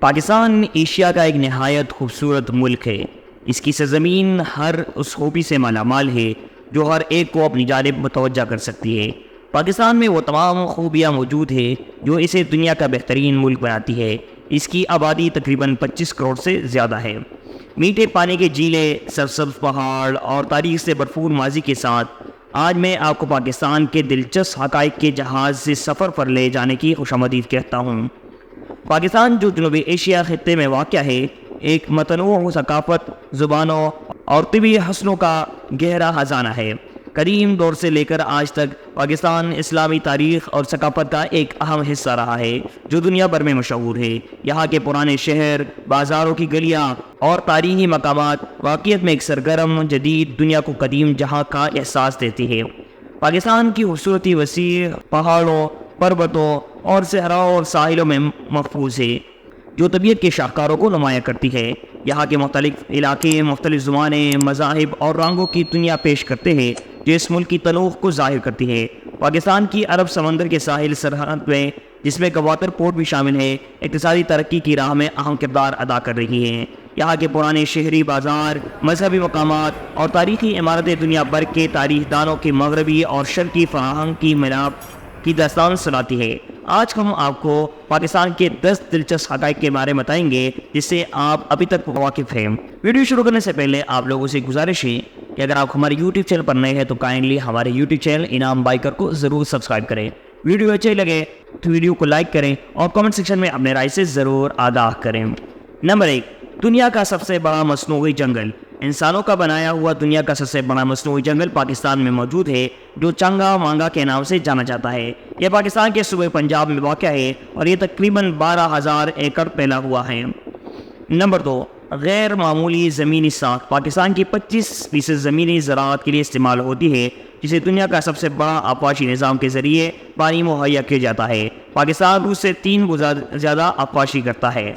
Pakistan Asia کا ایک نہایت خوبصورت ملک ہے۔ اس کی سرزمین ہر اس خوبی سے مالا مال ہے جو ہر ایک کو اپنی جانب متوجہ کر سکتی ہے۔ پاکستان میں وہ تمام خوبیاں موجود ہیں جو اسے دنیا کا بہترین ملک بناتی ہے۔ اس کی آبادی تقریباً 25 کروڑ سے زیادہ ہے۔ میٹھے پانی کے جھیلیں، سرسبز پہاڑ اور تاریخ سے بھرپور ماضی کے ساتھ آج میں آپ کو پاکستان کے دلچسپ حقائق کے جہاز سے سفر پر لے جانے کی خوشامدید کہتا ہوں۔ پاکستان جو جنوبی ایشیا خطے میں واقع ہے، ایک متنوع ثقافت، زبانوں اور طبی حسنوں کا گہرا خزانہ ہے۔ قدیم دور سے لے کر آج تک پاکستان اسلامی تاریخ اور ثقافت کا ایک اہم حصہ رہا ہے جو دنیا بھر میں مشہور ہے۔ یہاں کے پرانے شہر، بازاروں کی گلیاں اور تاریخی مقامات واقعیت میں ایک سرگرم جدید دنیا کو قدیم جہاں کا احساس دیتی ہے۔ پاکستان کی خوبصورتی وسیع پہاڑوں، پروتوں اور صحراؤں اور ساحلوں میں محفوظ ہے جو طبیعت کے شاہکاروں کو نمایاں کرتی ہے۔ یہاں کے مختلف علاقے مختلف زبانیں، مذاہب اور رنگوں کی دنیا پیش کرتے ہیں جو اس ملک کی تنوع کو ظاہر کرتی ہے۔ پاکستان کی عرب سمندر کے ساحل سرحد میں، جس میں گوادر پورٹ بھی شامل ہے، اقتصادی ترقی کی راہ میں اہم کردار ادا کر رہی ہے۔ یہاں کے پرانے شہری بازار، مذہبی مقامات اور تاریخی عمارتیں دنیا بھر کے تاریخ دانوں کے مغربی اور شرقی فرہنگ کی ملاپ کی داستان سناتی ہے۔ آج ہم آپ کو پاکستان کے 10 دلچسپ حقائق کے بارے میں بتائیں گے جس سے آپ ابھی تک واقف ہیں۔ ویڈیو شروع کرنے سے پہلے آپ لوگوں سے گزارش ہے کہ اگر آپ ہمارے یوٹیوب چینل پر نئے ہیں تو کائنڈلی ہمارے یوٹیوب چینل انعام بائیکر کو ضرور سبسکرائب کریں۔ ویڈیو اچھے لگے تو ویڈیو کو لائک کریں اور کامنٹ سیکشن میں اپنے رائے سے ضرور آگاہ کریں۔ نمبر 1، دنیا کا سب سے بڑا مصنوعی جنگل۔ انسانوں کا بنایا ہوا دنیا کا سب سے بڑا مصنوعی جنگل پاکستان میں موجود ہے جو چنگا مانگا کے نام سے جانا جاتا ہے۔ یہ پاکستان کے صوبے پنجاب میں واقع ہے اور یہ تقریباً 12,000 ایکڑ پھیلا ہوا ہے۔ نمبر 2، غیر معمولی زمینی ساخت۔ پاکستان کی 25% زمینی زراعت کے لیے استعمال ہوتی ہے جسے دنیا کا سب سے بڑا آبپاشی نظام کے ذریعے پانی مہیا کیا جاتا ہے۔ پاکستان روس سے 3 گنا زیادہ آبپاشی کرتا ہے۔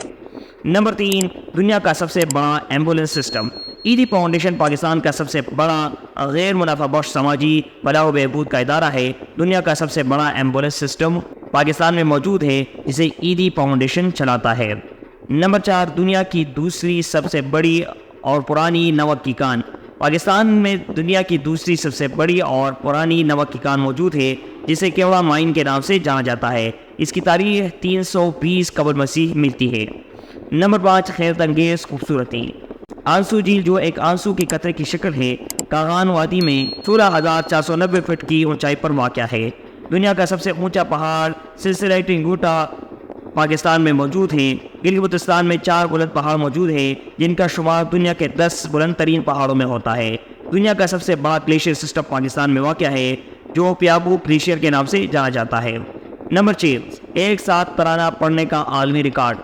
نمبر 3، دنیا کا سب سے بڑا ایمبولینس سسٹم۔ ایدی فاؤنڈیشن پاکستان کا سب سے بڑا غیر منافع بخش سماجی فلاح و بہبود کا ادارہ ہے۔ دنیا کا سب سے بڑا ایمبولینس سسٹم پاکستان میں موجود ہے جسے ایدی فاؤنڈیشن چلاتا ہے۔ نمبر 4، دنیا کی دوسری سب سے بڑی اور پرانی نمک کی کان۔ پاکستان میں دنیا کی دوسری سب سے بڑی اور پرانی نمک کی کان موجود ہے جسے کیوڑا مائن کے نام سے جانا جاتا ہے۔ اس کی تاریخ 320 قبل مسیح ملتی ہے۔ نمبر 5، حیرت انگیز خوبصورتی۔ آنسو جھیل جو ایک آنسو کے قطرے کی شکل ہے، کاغان وادی میں 16,490 فٹ کی اونچائی پر واقع ہے۔ دنیا کا سب سے اونچا پہاڑ سلسلہ ٹنگوٹا پاکستان میں موجود ہے۔ گلگت بلتستان میں 4 بلند پہاڑ موجود ہیں جن کا شمار دنیا کے 10 بلند ترین پہاڑوں میں ہوتا ہے۔ دنیا کا سب سے بڑا گلیشیئر سسٹم پاکستان میں واقع ہے جو پیابو گلیشیئر کے نام سے جانا جاتا ہے۔ نمبر 6، ایک ساتھ ترانہ پڑھنے کا عالمی ریکارڈ۔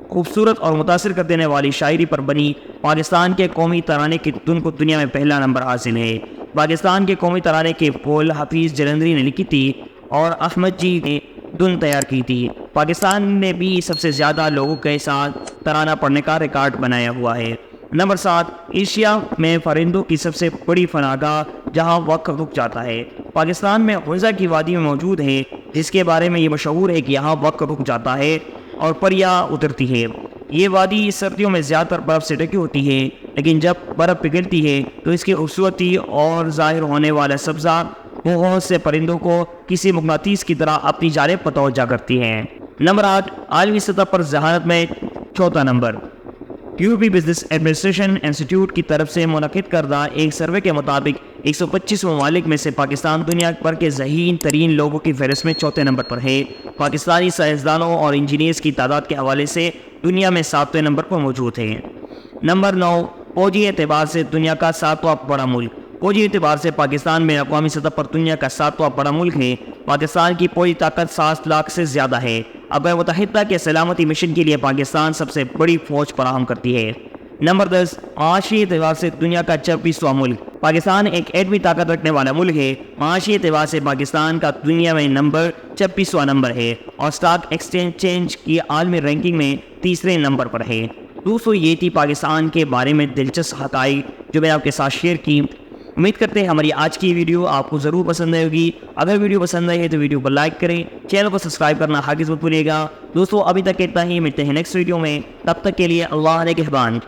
خوبصورت اور متاثر کر دینے والی شاعری پر بنی پاکستان کے قومی ترانے کی دھن کو دنیا میں پہلا نمبر حاصل ہے۔ پاکستان کے قومی ترانے کے بول حفیظ جلندری نے لکھی تھی اور احمد جی نے دھن تیار کی تھی۔ پاکستان نے بھی سب سے زیادہ لوگوں کے ساتھ ترانہ پڑھنے کا ریکارڈ بنایا ہوا ہے۔ نمبر 7، ایشیا میں پرندوں کی سب سے بڑی پناہ گاہ جہاں وقت رک جاتا ہے۔ پاکستان میں حنزہ کی وادی میں موجود ہے جس کے بارے میں یہ مشہور ہے کہ یہاں وقت رک جاتا ہے اور پریاں اترتی ہے۔ یہ وادی سردیوں میں زیادہ تر برف سے ڈھکی ہوتی ہے لیکن جب برف پگھلتی ہے تو اس کی خوبصورتی اور ظاہر ہونے والا سبزہ بہت سے پرندوں کو کسی مقناطیس کی طرح اپنی جانب متوجہ کرتی ہیں۔ نمبر 8، عالمی سطح پر ذہانت میں چوتھا نمبر۔ یورپی بزنس ایڈمنسٹریشن انسٹیٹیوٹ کی طرف سے منعقد کردہ ایک سروے کے مطابق 125 ممالک میں سے پاکستان دنیا بھر کے ذہین ترین لوگوں کی فہرست میں چوتھے نمبر پر ہے۔ پاکستانی سائنسدانوں اور انجینئرز کی تعداد کے حوالے سے دنیا میں 7ویں نمبر پر موجود ہے۔ نمبر 9، فوجی اعتبار سے دنیا کا 7واں بڑا ملک۔ فوجی اعتبار سے پاکستان میں اقوامی سطح پر دنیا کا 7واں بڑا ملک ہے۔ پاکستان کی فوجی طاقت 7 لاکھ سے زیادہ ہے۔ اقوام متحدہ کے سلامتی مشن کے لیے پاکستان سب سے بڑی فوج فراہم کرتی ہے۔ نمبر 10، معاشی اعتبار سے دنیا کا 26واں ملک۔ پاکستان ایک ایٹمی طاقت رکھنے والا ملک ہے۔ معاشی اعتبار سے پاکستان کا دنیا میں نمبر 26واں نمبر ہے اور اسٹاک ایکسچینج کی عالمی رینکنگ میں 3رے نمبر پر ہے۔ دوستو، یہ تھی پاکستان کے بارے میں دلچسپ حقائق جو میں نے آپ کے ساتھ شیئر کی۔ امید کرتے ہیں ہماری آج کی ویڈیو آپ کو ضرور پسند آئے گی. اگر ویڈیو پسند آئی ہے تو ویڈیو کو لائک کریں, چینل کو سبسکرائب کرنا ہرگز مت بھولیے گا. دوستو ابھی تک اتنا ہی, ملتے ہیں نیکسٹ ویڈیو میں, تب تک کے لیے اللہ نگہبان.